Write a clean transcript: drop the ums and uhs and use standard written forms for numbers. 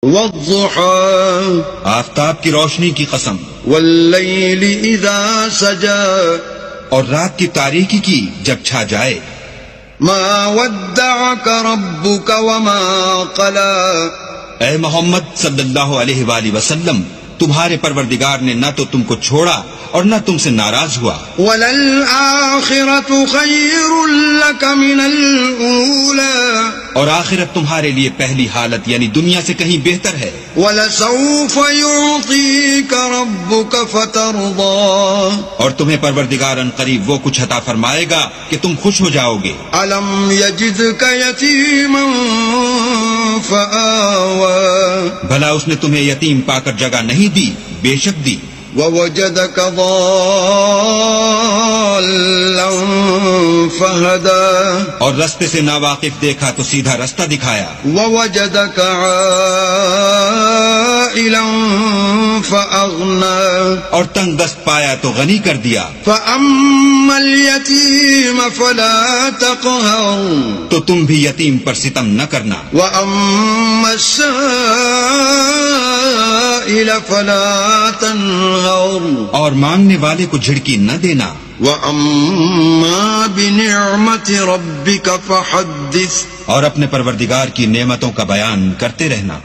والضحى آفتاب کی روشنی کی قسم، واللیل اذا سجا اور رات کی تاریکی کی جب چھا جائے، ما ودعك ربك وما قلى اے محمد صلی اللہ علیہ وآلہ وسلم، تمہارے پروردگار نے نہ تو تم کو چھوڑا اور نہ تم سے ناراض ہوا، وَلَلْآخِرَةُ خَيْرٌ لَكَ مِنَ الْأُولَى اور آخرت تمہارے لیے پہلی حالت یعنی دنیا سے کہیں بہتر ہے، وَلَسَوْفَ يُعْطِيكَ رَبُّكَ فَتَرْضَى اور تمہیں پروردگار ان قریب وہ کچھ عطا فرمائے گا کہ تم خوش ہو جاؤ گے۔ أَلَمْ يَجِدْكَ يَتِيمًا فَآوَى بھلا اس نے تمہیں یتیم پا کر جگہ نہیں دی؟ بے شک دی۔ وَوَجَدَكَ ضَالًّا فَهَدَى اور رستے سے ناواقف دیکھا تو سیدھا رستہ دکھایا، وَوَجَدَكَ عَائِلًا فَأَغْنَى اور تنگ دست پایا تو غنی کر دیا۔ فَأَمَّا الْيَتِيمَ فَلَا تَقْهَرْ تو تم بھی یتیم پر ستم نہ کرنا، وَأَمَّا السَّائِلَ فَلَا تَنْهَرْ اور مانگنے والے کو جھڑکی نہ دینا۔ وَأَمَّا بِنِعْمَةِ رَبِّكَ فَحَدِّثْ اور اپنے پروردگار کی نعمتوں کا بیان کرتے رہنا۔